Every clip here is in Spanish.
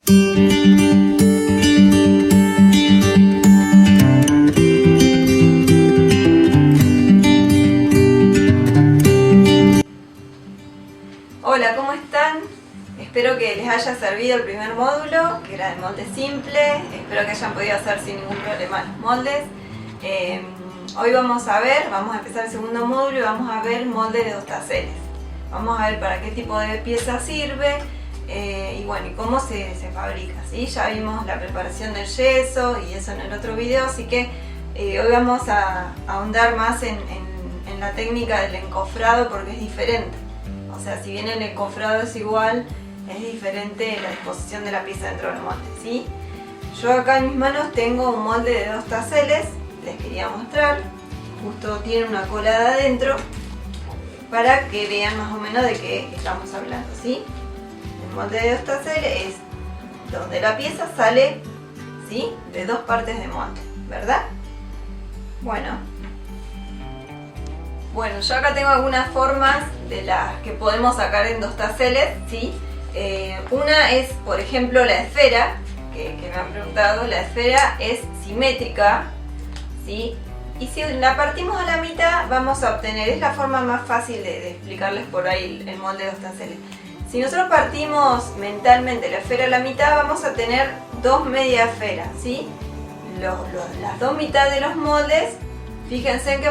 Hola, ¿cómo están? Espero que les haya servido el primer módulo, que era de molde simple. Espero que hayan podido hacer sin ningún problema los moldes. Hoy vamos a empezar el segundo módulo y vamos a ver molde de 2 taseles. Vamos a ver para qué tipo de pieza sirve y bueno, y cómo se fabrica, ¿sí? Ya vimos la preparación del yeso y eso en el otro video, así que hoy vamos a ahondar más en la técnica del encofrado porque es diferente. O sea, si bien el encofrado es igual, es diferente la disposición de la pieza dentro del molde, ¿sí? Yo acá en mis manos tengo un molde de 2 taseles, les quería mostrar. Justo tiene una colada adentro para que vean más o menos de qué estamos hablando, ¿sí? El molde de 2 taseles es donde la pieza sale, ¿sí? De 2 partes de molde, ¿verdad? Bueno, yo acá tengo algunas formas de las que podemos sacar en 2 taseles, ¿sí? Una es, por ejemplo, la esfera, que me han preguntado. La esfera es simétrica, ¿sí? Y si la partimos a la mitad, vamos a obtener, es la forma más fácil de explicarles por ahí el molde de 2 taseles. Si nosotros partimos mentalmente la esfera a la mitad, vamos a tener 2 media esferas, ¿sí? Las 2 mitades de los moldes, fíjense que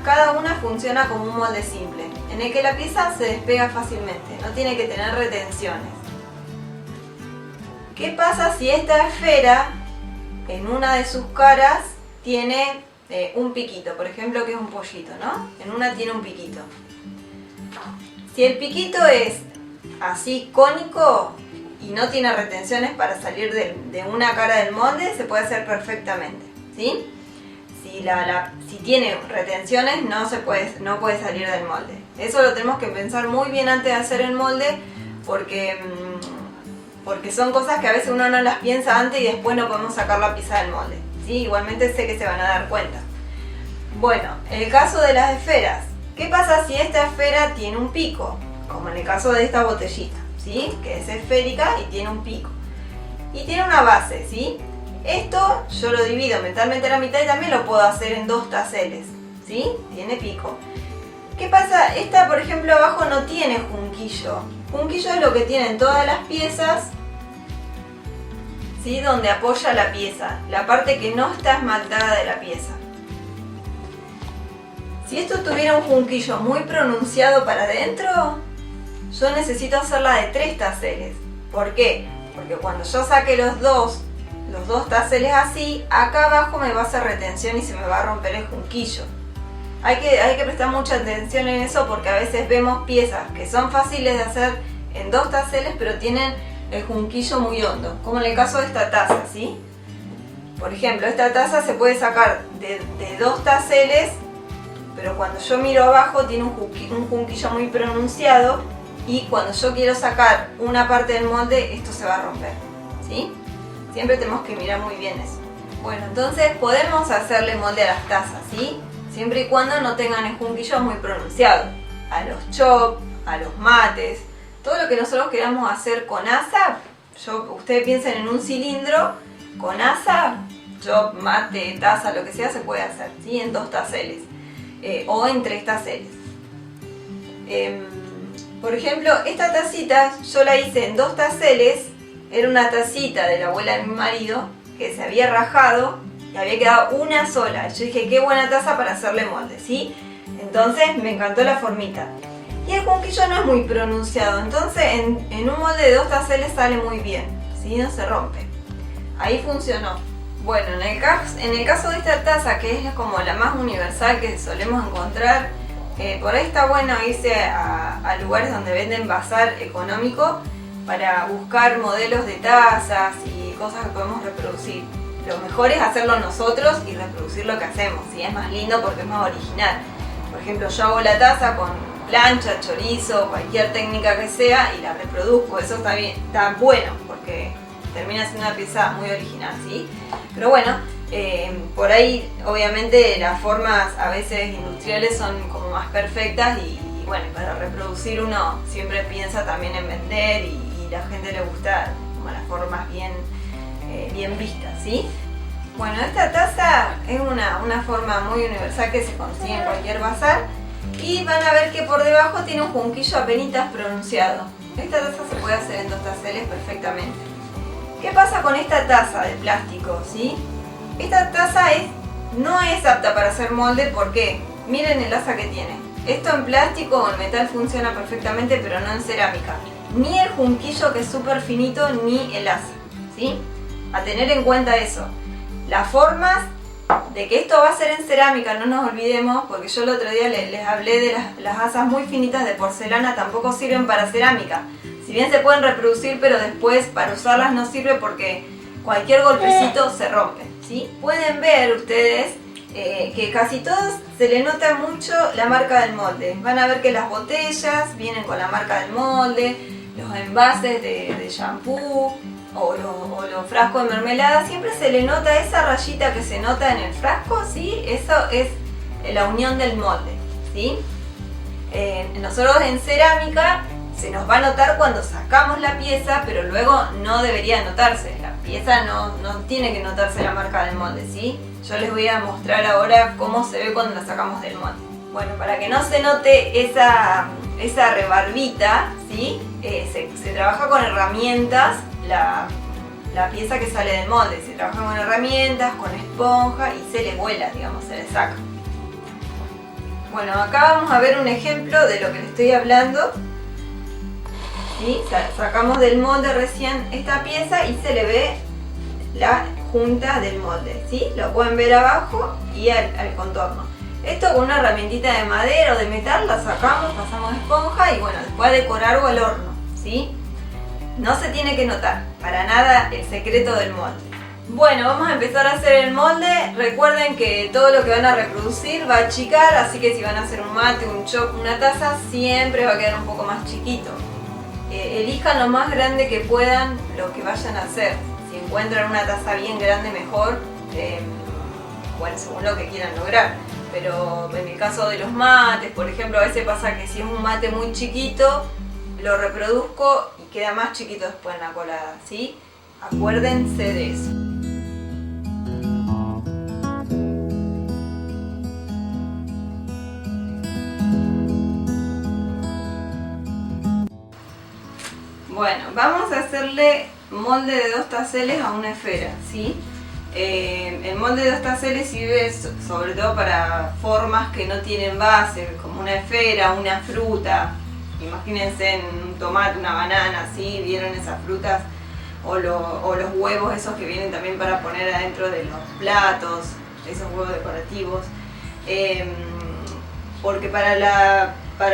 cada una funciona como un molde simple, en el que la pieza se despega fácilmente, no tiene que tener retenciones. ¿Qué pasa si esta esfera, en una de sus caras, tiene un piquito? Por ejemplo, que es un pollito, ¿no? En una tiene un piquito. Si el piquito es así cónico y no tiene retenciones para salir de una cara del molde, se puede hacer perfectamente, ¿sí? Si tiene retenciones, no puede salir del molde. Eso lo tenemos que pensar muy bien antes de hacer el molde, porque son cosas que a veces uno no las piensa antes y después no podemos sacar la pieza del molde, ¿sí? Igualmente sé que se van a dar cuenta. Bueno, el caso de las esferas. ¿Qué pasa si esta esfera tiene un pico? Como en el caso de esta botellita, ¿sí? Que es esférica y tiene un pico. Y tiene una base, ¿sí? Esto yo lo divido mentalmente a la mitad y también lo puedo hacer en 2 taseles, ¿sí? Tiene pico. ¿Qué pasa? Esta, por ejemplo, abajo no tiene junquillo. Junquillo es lo que tienen todas las piezas, ¿sí? Donde apoya la pieza, la parte que no está esmaltada de la pieza. Si esto tuviera un junquillo muy pronunciado para adentro, yo necesito hacerla de 3 taseles. ¿Por qué? Porque cuando yo saque los dos taseles así, acá abajo me va a hacer retención y se me va a romper el junquillo. Hay que prestar mucha atención en eso, porque a veces vemos piezas que son fáciles de hacer en 2 taseles pero tienen el junquillo muy hondo, como en el caso de esta taza, ¿sí? Por ejemplo, esta taza se puede sacar de 2 taseles, pero cuando yo miro abajo tiene un junquillo muy pronunciado y cuando yo quiero sacar una parte del molde, esto se va a romper, ¿sí? Siempre tenemos que mirar muy bien eso. Bueno, entonces podemos hacerle molde a las tazas, ¿sí? Siempre y cuando no tengan el junquillo muy pronunciado. A los chop, a los mates, todo lo que nosotros queramos hacer con asa, ustedes piensen en un cilindro, con asa, chop, mate, taza, lo que sea, se puede hacer, ¿sí? En 2 taseles o en 3 taseles. Por ejemplo, esta tacita yo la hice en 2 taseles. Era una tacita de la abuela de mi marido que se había rajado y había quedado una sola. Yo dije, qué buena taza para hacerle molde, ¿sí? Entonces me encantó la formita. Y el junquillo no es muy pronunciado, entonces en un molde de 2 taseles sale muy bien, ¿sí? No se rompe. Ahí funcionó. Bueno, en el caso de esta taza, que es como la más universal que solemos encontrar, por ahí está bueno irse a lugares donde venden bazar económico para buscar modelos de tazas y cosas que podemos reproducir. Lo mejor es hacerlo nosotros y reproducir lo que hacemos, ¿sí? Es más lindo porque es más original. Por ejemplo, yo hago la taza con plancha, chorizo, cualquier técnica que sea y la reproduzco. Eso está bien, está bueno porque termina siendo una pieza muy original, ¿sí? Pero bueno, por ahí obviamente las formas a veces industriales son como más perfectas y bueno, para reproducir uno siempre piensa también en vender y la gente le gusta como las formas bien vista, ¿sí? Bueno, esta taza es una forma muy universal que se consigue en cualquier bazar y van a ver que por debajo tiene un junquillo apenitas pronunciado. Esta taza se puede hacer en 2 taseles perfectamente. ¿Qué pasa con esta taza de plástico, sí? Esta taza no es apta para hacer molde porque miren el asa que tiene. Esto en plástico o en metal funciona perfectamente, pero no en cerámica. Ni el junquillo, que es súper finito, ni el asa, ¿sí? A tener en cuenta eso. Las formas de que esto va a ser en cerámica, no nos olvidemos, porque yo el otro día les hablé de las asas muy finitas de porcelana, tampoco sirven para cerámica. Si bien se pueden reproducir, pero después para usarlas no sirve porque cualquier golpecito se rompe, ¿sí? Pueden ver ustedes que casi todos se le nota mucho la marca del molde. Van a ver que las botellas vienen con la marca del molde, los envases de shampoo o los frascos de mermelada, siempre se le nota esa rayita que se nota en el frasco, ¿sí? Eso es la unión del molde, ¿sí? Nosotros en cerámica se nos va a notar cuando sacamos la pieza, pero luego no debería notarse. La pieza no tiene que notarse la marca del molde, ¿sí? Yo les voy a mostrar ahora cómo se ve cuando la sacamos del molde. Bueno, para que no se note esa rebarbita, ¿sí? Se trabaja con herramientas la pieza que sale del molde. Se trabaja con herramientas, con esponja y se le vuela, digamos, se le saca. Bueno, acá vamos a ver un ejemplo de lo que les estoy hablando. ¿Sí? Sacamos del molde recién esta pieza y se le ve la junta del molde, ¿sí? Lo pueden ver abajo y al contorno. Esto con una herramientita de madera o de metal la sacamos, pasamos esponja y bueno, después a decorar o al horno, ¿sí? No se tiene que notar para nada el secreto del molde. Bueno, vamos a empezar a hacer el molde. Recuerden que todo lo que van a reproducir va a achicar, así que si van a hacer un mate, un chop, una taza, siempre va a quedar un poco más chiquito. Elijan lo más grande que puedan lo que vayan a hacer. Si encuentran una taza bien grande, mejor, bueno, según lo que quieran lograr. Pero en el caso de los mates, por ejemplo, a veces pasa que si es un mate muy chiquito, lo reproduzco y queda más chiquito después en la colada, ¿sí? Acuérdense de eso. Bueno, vamos a hacerle molde de 2 taseles a una esfera, ¿sí? El molde de 2 taseles sirve sobre todo para formas que no tienen base, como una esfera, una fruta. Imagínense en un tomate, una banana, ¿sí? ¿Vieron esas frutas? O los huevos esos que vienen también para poner adentro de los platos, esos huevos decorativos. Porque para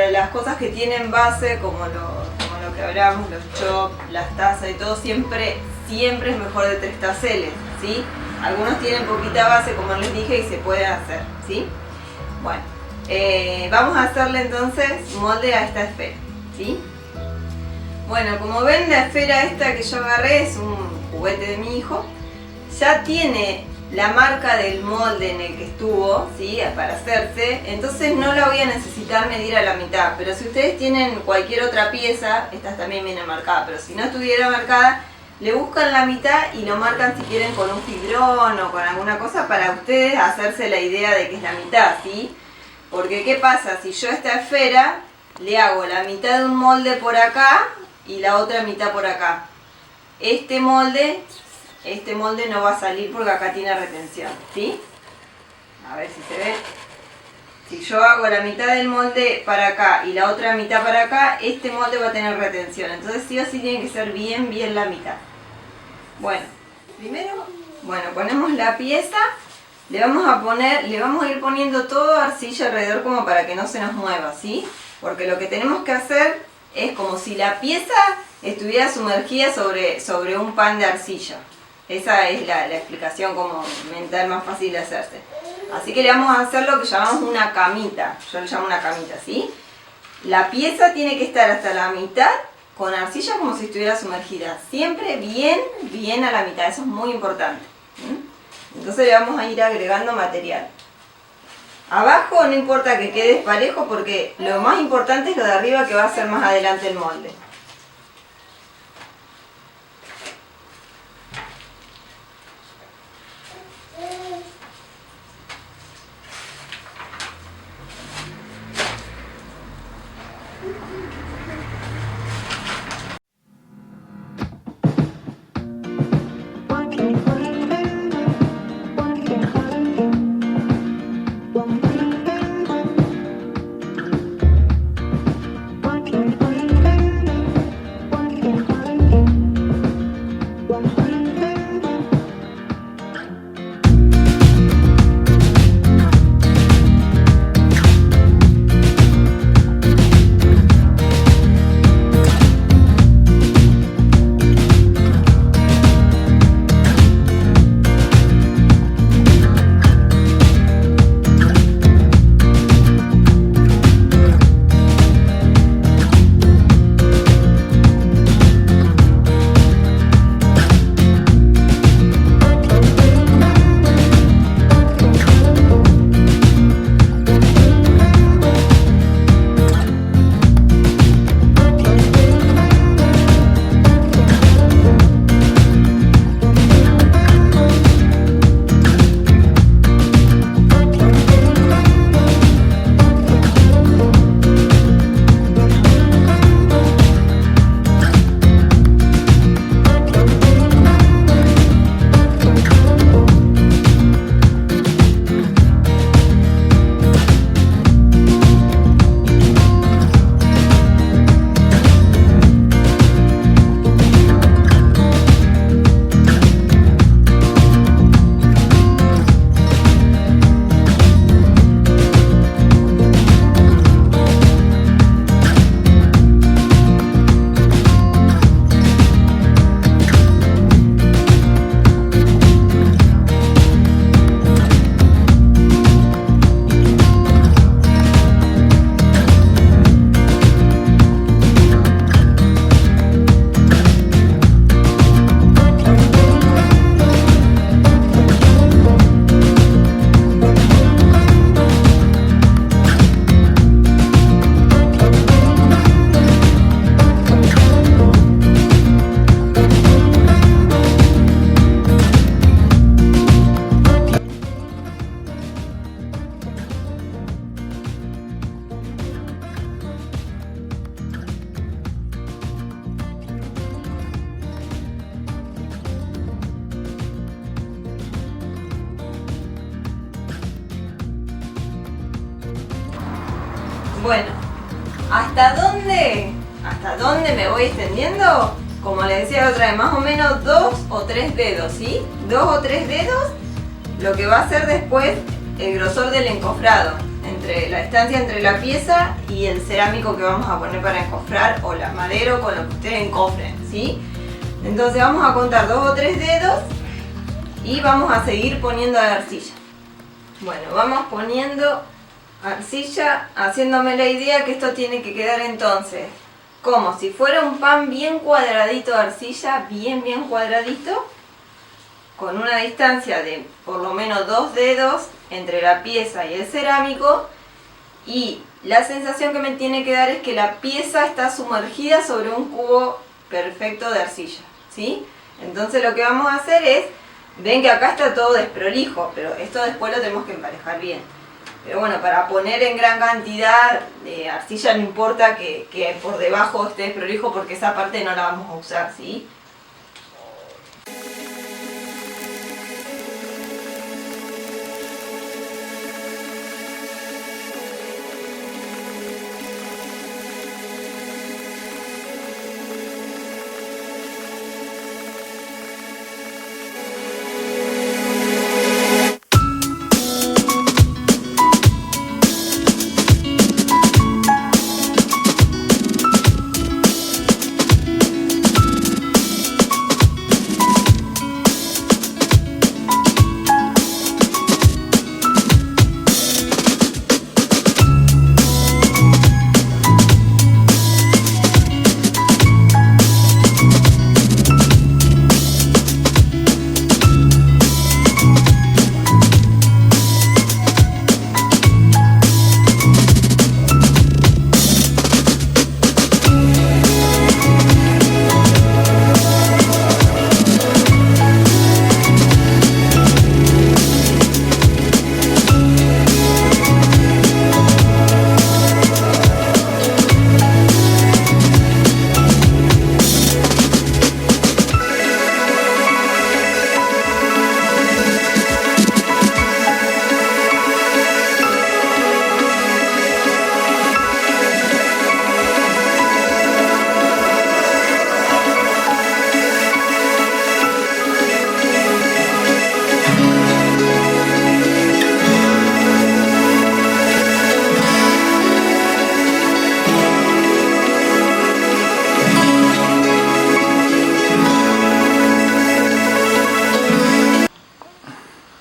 las cosas que tienen base, como lo que hablamos, los chops, las tazas y todo, siempre es mejor de 3 taseles, ¿sí? Algunos tienen poquita base, como les dije, y se puede hacer, ¿sí? Bueno, vamos a hacerle entonces molde a esta esfera, ¿sí? Bueno, como ven, la esfera esta que yo agarré es un juguete de mi hijo. Ya tiene la marca del molde en el que estuvo, ¿sí? Para hacerse, entonces no la voy a necesitar medir a la mitad. Pero si ustedes tienen cualquier otra pieza, estas también vienen marcadas, pero si no estuviera marcada, le buscan la mitad y lo marcan si quieren con un fibrón o con alguna cosa para ustedes hacerse la idea de que es la mitad, ¿sí? Porque ¿qué pasa? Si yo a esta esfera le hago la mitad de un molde por acá y la otra mitad por acá, este molde no va a salir porque acá tiene retención, ¿sí? A ver si se ve. Si yo hago la mitad del molde para acá y la otra mitad para acá, este molde va a tener retención. Entonces sí o sí tiene que ser bien la mitad. Bueno, primero, ponemos la pieza. Le vamos a ir poniendo todo arcilla alrededor como para que no se nos mueva, ¿sí? Porque lo que tenemos que hacer es como si la pieza estuviera sumergida sobre un pan de arcilla. Esa es la explicación como mental más fácil de hacerse. Así que le vamos a hacer lo que llamamos una camita. Yo le llamo una camita, ¿sí? La pieza tiene que estar hasta la mitad con arcilla como si estuviera sumergida. Siempre bien a la mitad. Eso es muy importante. Entonces le vamos a ir agregando material. Abajo no importa que quede parejo porque lo más importante es lo de arriba, que va a ser más adelante el molde. Bueno, ¿hasta dónde me voy extendiendo? Como les decía la otra vez, más o menos 2 o 3 dedos, ¿sí? 2 o 3 dedos, lo que va a ser después el grosor del encofrado, entre la distancia entre la pieza y el cerámico que vamos a poner para encofrar, o la madera, o con lo que ustedes encofren, ¿sí? Entonces vamos a contar 2 o 3 dedos y vamos a seguir poniendo la arcilla. Bueno, vamos poniendo arcilla, haciéndome la idea que esto tiene que quedar entonces como si fuera un pan bien cuadradito de arcilla, bien cuadradito, con una distancia de por lo menos 2 dedos entre la pieza y el cerámico, y la sensación que me tiene que dar es que la pieza está sumergida sobre un cubo perfecto de arcilla, ¿sí? Entonces lo que vamos a hacer es, ven que acá está todo desprolijo, pero esto después lo tenemos que emparejar bien. Pero bueno, para poner en gran cantidad de arcilla no importa que por debajo esté desprolijo, porque esa parte no la vamos a usar, ¿sí?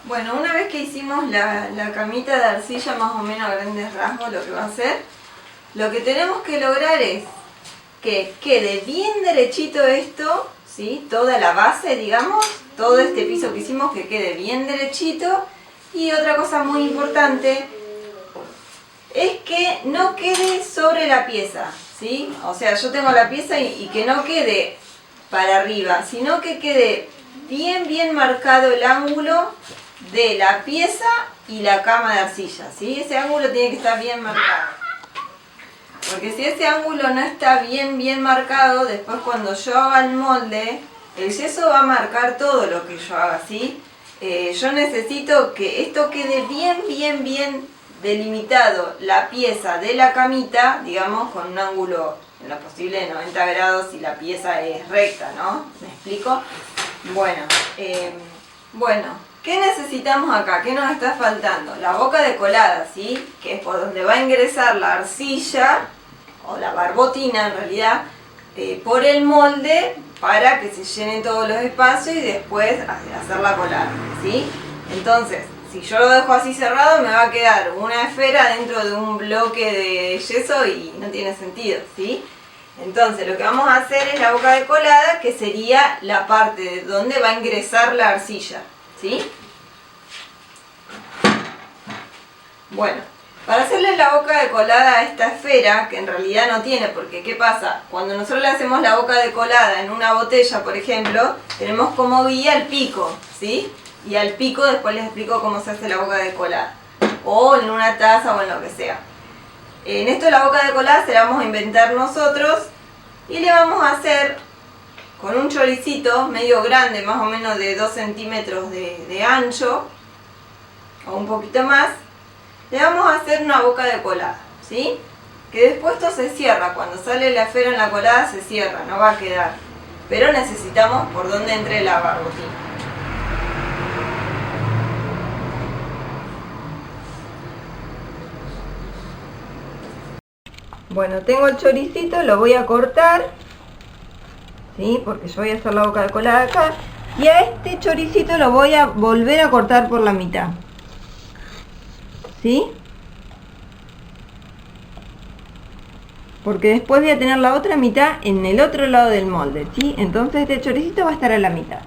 Bueno, una vez que hicimos la camita de arcilla más o menos a grandes rasgos, lo que va a hacer, lo que tenemos que lograr es que quede bien derechito esto, ¿sí? Toda la base, digamos, todo este piso que hicimos, que quede bien derechito. Y otra cosa muy importante es que no quede sobre la pieza, ¿sí? O sea, yo tengo la pieza y que no quede para arriba, sino que quede bien marcado el ángulo de la pieza y la cama de arcilla, ¿sí? Ese ángulo tiene que estar bien marcado. Porque si ese ángulo no está bien marcado, después cuando yo haga el molde, el yeso va a marcar todo lo que yo haga, ¿sí? Yo necesito que esto quede bien delimitado, la pieza de la camita, digamos, con un ángulo en lo posible de 90 grados si la pieza es recta, ¿no? ¿Me explico? Bueno, ¿qué necesitamos acá? ¿Qué nos está faltando? La boca de colada, ¿sí? Que es por donde va a ingresar la arcilla, o la barbotina en realidad, por el molde, para que se llenen todos los espacios y después hacer la colada, ¿sí? Entonces, si yo lo dejo así cerrado, me va a quedar una esfera dentro de un bloque de yeso y no tiene sentido, ¿sí? Entonces lo que vamos a hacer es la boca de colada, que sería la parte de donde va a ingresar la arcilla, ¿sí? Bueno, para hacerle la boca de colada a esta esfera, que en realidad no tiene, porque ¿qué pasa? Cuando nosotros le hacemos la boca de colada en una botella, por ejemplo, tenemos como guía el pico, ¿sí? Y al pico después les explico cómo se hace la boca de colada, o en una taza o en lo que sea. En esto la boca de colada se la vamos a inventar nosotros y le vamos a hacer con un choricito medio grande, más o menos de 2 centímetros de ancho o un poquito más. Le vamos a hacer una boca de colada, ¿sí? que después esto se cierra, cuando sale la esfera en la colada se cierra, no va a quedar. Pero necesitamos por donde entre el agua, Ruti. Bueno, tengo el choricito, lo voy a cortar, ¿sí? Porque yo voy a hacer la boca de colada acá. Y a este choricito lo voy a volver a cortar por la mitad, ¿sí? Porque después voy a tener la otra mitad en el otro lado del molde, ¿sí? Entonces este choricito va a estar a la mitad.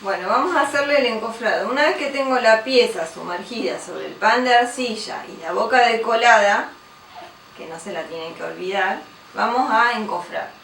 Bueno, vamos a hacerle el encofrado. Una vez que tengo la pieza sumergida sobre el pan de arcilla y la boca de colada, que no se la tienen que olvidar, vamos a encofrar.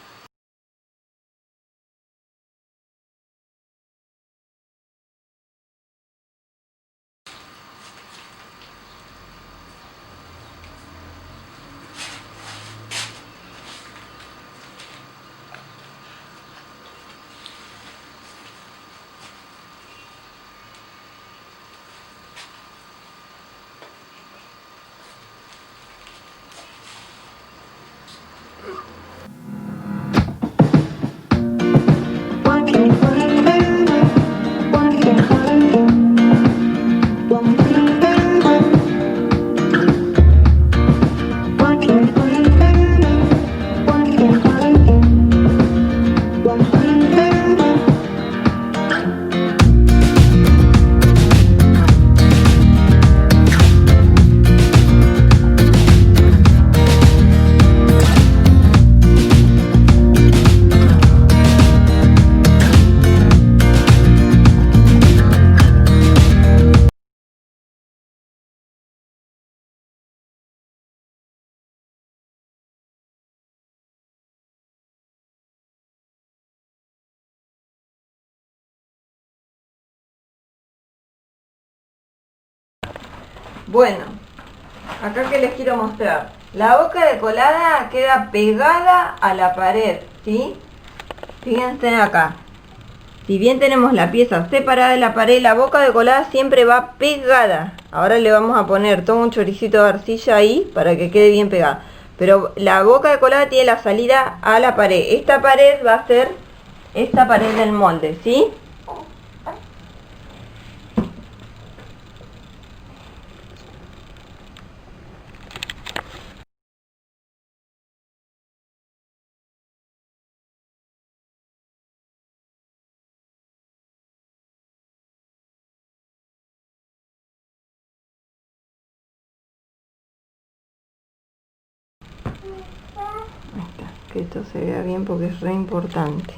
Bueno, acá que les quiero mostrar. La boca de colada queda pegada a la pared, ¿sí? Fíjense acá. Si bien tenemos la pieza separada de la pared, la boca de colada siempre va pegada. Ahora le vamos a poner todo un choricito de arcilla ahí para que quede bien pegada. Pero la boca de colada tiene la salida a la pared. Esta pared va a ser esta pared del molde, ¿sí? Ahí está, que esto se vea bien porque es re importante.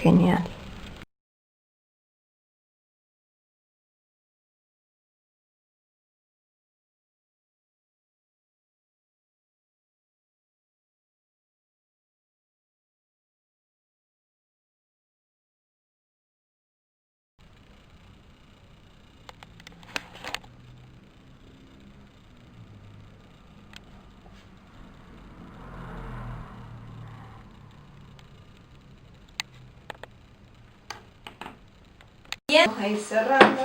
Genial. Bien, vamos a ir cerrando.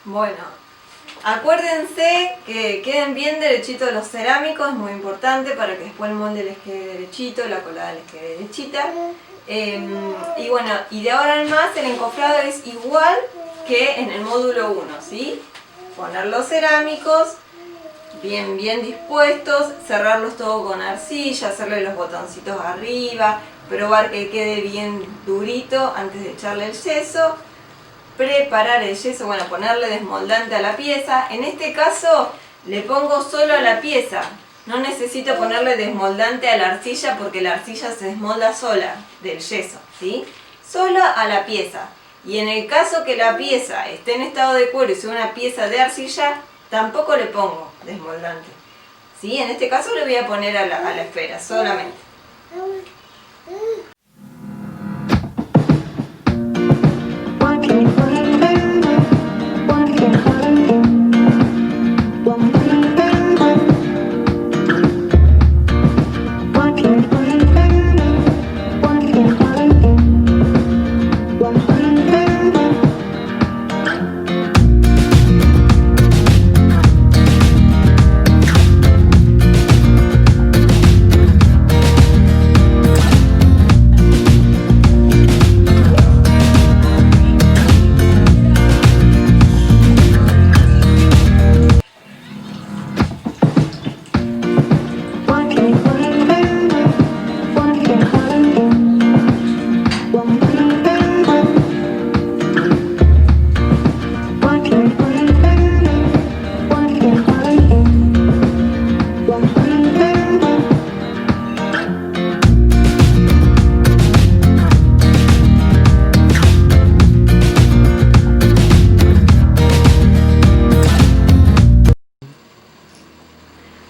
Bueno, acuérdense que queden bien derechitos los cerámicos, es muy importante para que después el molde les quede derechito, la colada les quede derechita. Y bueno, y de ahora en más el encofrado es igual que en el módulo 1, ¿sí? Poner los cerámicos bien dispuestos, cerrarlos todo con arcilla, hacerle los botoncitos arriba, probar que quede bien durito antes de echarle el yeso, preparar el yeso, bueno, ponerle desmoldante a la pieza. En este caso le pongo solo a la pieza, no necesito ponerle desmoldante a la arcilla porque la arcilla se desmolda sola del yeso, ¿sí? Solo a la pieza. Y en el caso que la pieza esté en estado de cuero y sea una pieza de arcilla, tampoco le pongo desmoldante, ¿sí? En este caso le voy a poner a la esfera solamente.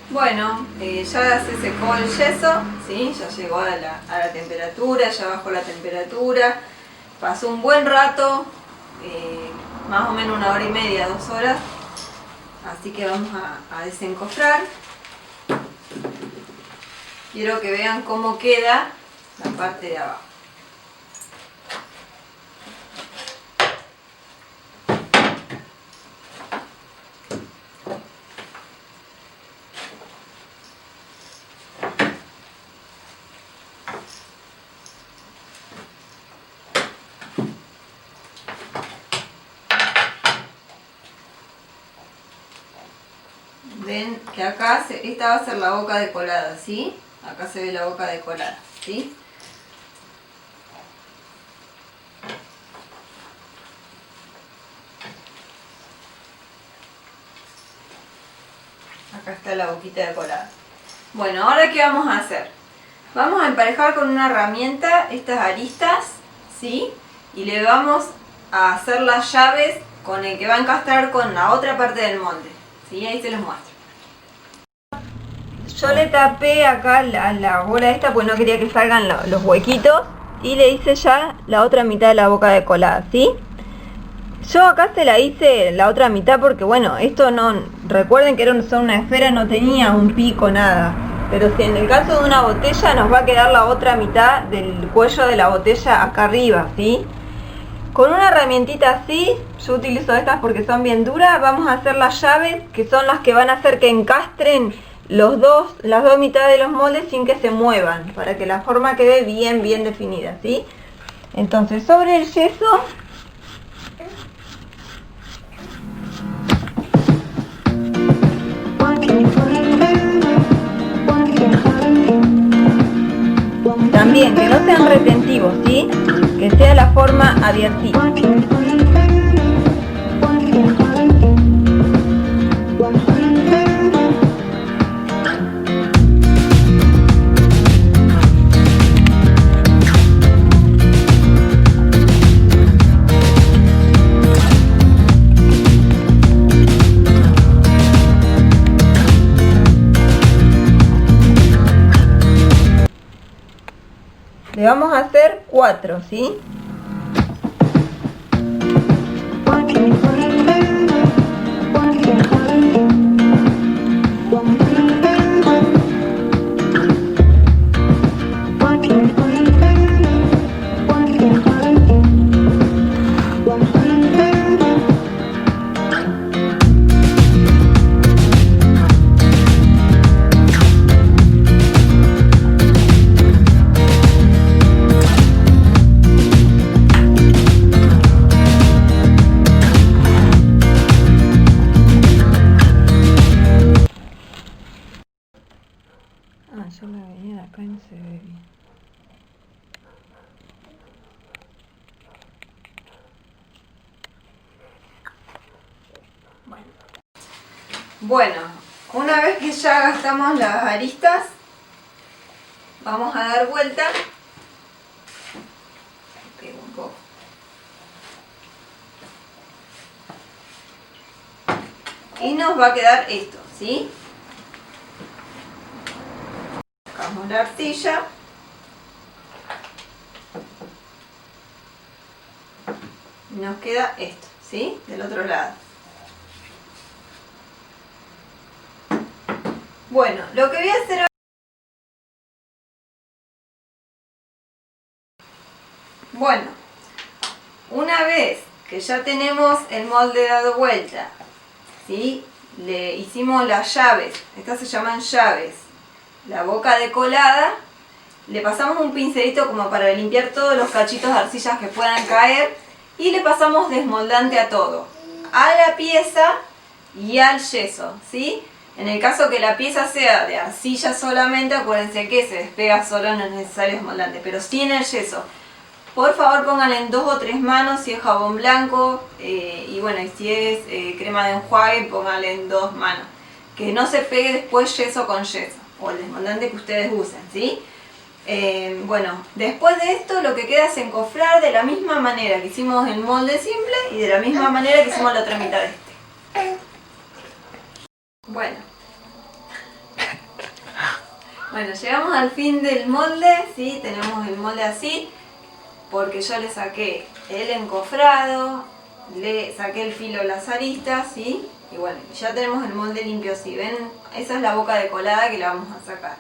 Bueno, ya se secó el yeso, ¿sí? Ya llegó a la temperatura, ya bajó la temperatura, pasó un buen rato, más o menos 1 hora y media, 2 horas, así que vamos a desencofrar. Quiero que vean cómo queda la parte de abajo. Ven que acá, esta va a ser la boca decolada, ¿sí? Acá se ve la boca decolada, ¿sí? Acá está la boquita decolada. Bueno, ahora ¿qué vamos a hacer? Vamos a emparejar con una herramienta estas aristas, ¿sí? Y le vamos a hacer las llaves con el que va a encastrar con la otra parte del molde, ¿sí? Ahí se los muestro. Yo le tapé acá la bola esta porque no quería que salgan los huequitos y le hice ya la otra mitad de la boca decolada, ¿sí? Yo acá se la hice la otra mitad porque bueno, esto no, recuerden que era solo una esfera, no tenía un pico, nada. Pero si en el caso de una botella nos va a quedar la otra mitad del cuello de la botella acá arriba, ¿sí? Con una herramientita así, yo utilizo estas porque son bien duras, vamos a hacer las llaves que son las que van a hacer que encastren las dos mitades de los moldes sin que se muevan, para que la forma quede bien definida, ¿sí? Entonces sobre el yeso también que no sean retentivos, ¿sí? Que sea la forma abiertita. Le vamos a hacer 4, ¿sí? acá no se ve bien. Bueno, una vez que ya gastamos las aristas, vamos a dar vuelta. Pego un poco. Y nos va a quedar esto, ¿sí? Sacamos la arcilla. Y nos queda esto, ¿sí? Del otro lado. Bueno, lo que voy a hacer ahora... Bueno, una vez que ya tenemos el molde dado vuelta, ¿sí? Le hicimos las llaves, estas se llaman llaves, la boca de colada, le pasamos un pincelito como para limpiar todos los cachitos de arcillas que puedan caer y le pasamos desmoldante a todo, a la pieza y al yeso, ¿sí? En el caso que la pieza sea de arcilla solamente, acuérdense que se despega solo, no es necesario desmoldante, pero sí en el yeso. Por favor pónganle en 2 o 3 manos si es jabón blanco y bueno, y si es crema de enjuague, pónganle en 2 manos. Que no se pegue después yeso con yeso, o el desmoldante que ustedes usen, ¿sí? Bueno, después de esto lo que queda es encofrar de la misma manera que hicimos el molde simple y de la misma manera que hicimos la otra mitad de este. Bueno, llegamos al fin del molde, ¿sí? Tenemos el molde así, porque yo le saqué el encofrado, le saqué el filo de las aristas, ¿sí? Y bueno, ya tenemos el molde limpio así, ¿ven? Esa es la boca de colada que la vamos a sacar.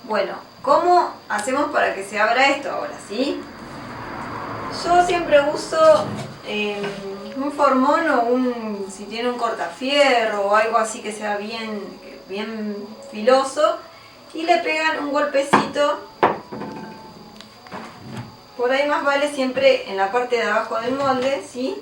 Bueno, ¿cómo hacemos para que se abra esto ahora, sí? Yo siempre uso un formón o si tiene un cortafierro o algo así que sea bien filoso, y le pegan un golpecito. Por ahí más vale siempre en la parte de abajo del molde, ¿sí?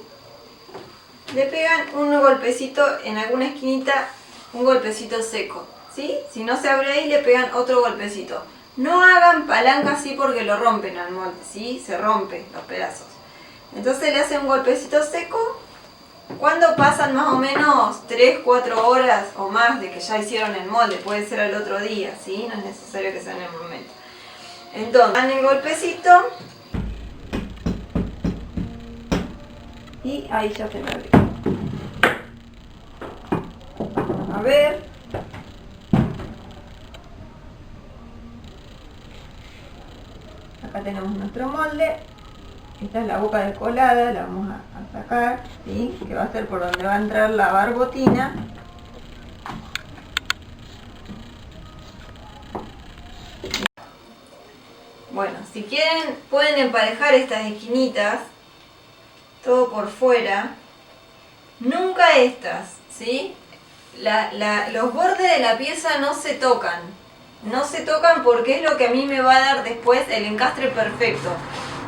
Le pegan un golpecito en alguna esquinita, un golpecito seco, ¿sí? Si no se abre ahí, le pegan otro golpecito. No hagan palanca así porque lo rompen al molde, ¿sí? Se rompen los pedazos. Entonces le hacen un golpecito seco. Cuando pasan más o menos 3-4 horas o más de que ya hicieron el molde, puede ser al otro día, ¿sí? No es necesario que sea en el momento. Entonces, dan el golpecito. Y ahí ya se me abrió. A ver. Acá tenemos nuestro molde. Esta es la boca de colada, la vamos a sacar, ¿sí? Que va a ser por donde va a entrar la barbotina. Bueno, si quieren pueden emparejar estas esquinitas, todo por fuera. Nunca estas, ¿sí? Los bordes de la pieza no se tocan. No se tocan porque es lo que a mí me va a dar después el encastre perfecto.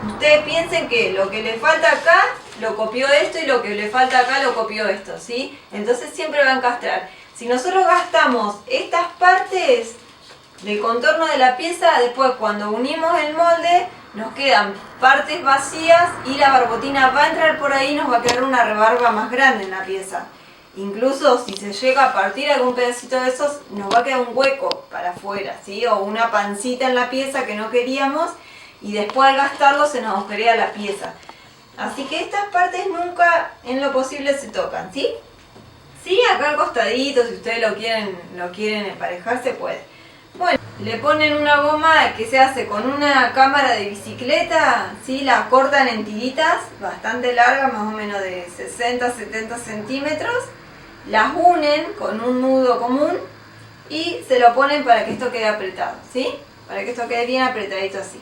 Ustedes piensen que lo que le falta acá lo copió esto y lo que le falta acá lo copió esto, ¿sí? Entonces siempre va a encastrar. Si nosotros gastamos estas partes del contorno de la pieza, después cuando unimos el molde nos quedan partes vacías y la barbotina va a entrar por ahí y nos va a quedar una rebarba más grande en la pieza. Incluso si se llega a partir algún pedacito de esos, nos va a quedar un hueco para afuera, ¿sí? O una pancita en la pieza que no queríamos y después al gastarlo se nos agujerea la pieza. Así que estas partes nunca en lo posible se tocan, ¿sí? Sí, acá al costadito, si ustedes lo quieren emparejar, se puede. Bueno, le ponen una goma que se hace con una cámara de bicicleta, ¿sí? La cortan en tiritas bastante largas, más o menos de 60-70 centímetros. Las unen con un nudo común y se lo ponen para que esto quede apretado, ¿sí? Para que esto quede bien apretadito así.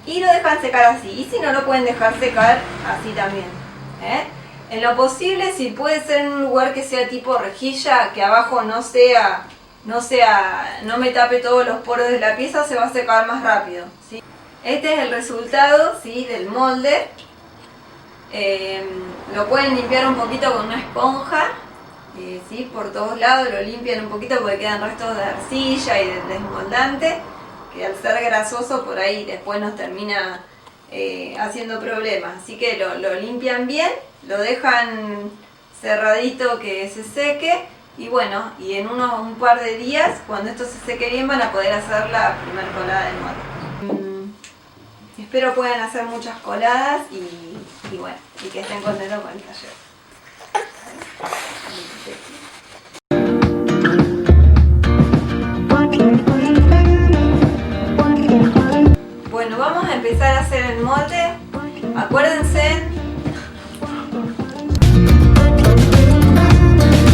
Y lo dejan secar así, y si no lo pueden dejar secar así también, ¿eh? En lo posible, si puede ser en un lugar que sea tipo rejilla, que abajo no me tape todos los poros de la pieza, se va a secar más rápido, ¿sí? Este es el resultado, ¿sí? Del molde. Lo pueden limpiar un poquito con una esponja ¿sí? Por todos lados lo limpian un poquito porque quedan restos de arcilla y de desmoldante, que al ser grasoso por ahí después nos termina haciendo problemas. Así que lo limpian bien, lo dejan cerradito que se seque y bueno, y en un par de días, cuando esto se seque bien, van a poder hacer la primera colada de molde. Espero puedan hacer muchas coladas y bueno, y que estén contentos con el taller. Bueno, vamos a empezar a hacer el molde. Acuérdense.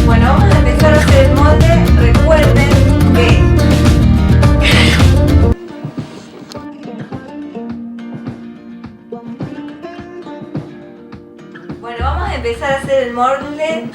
Bueno, vamos a empezar a hacer el molde. Recuerden que Bueno, vamos a empezar a hacer el molde.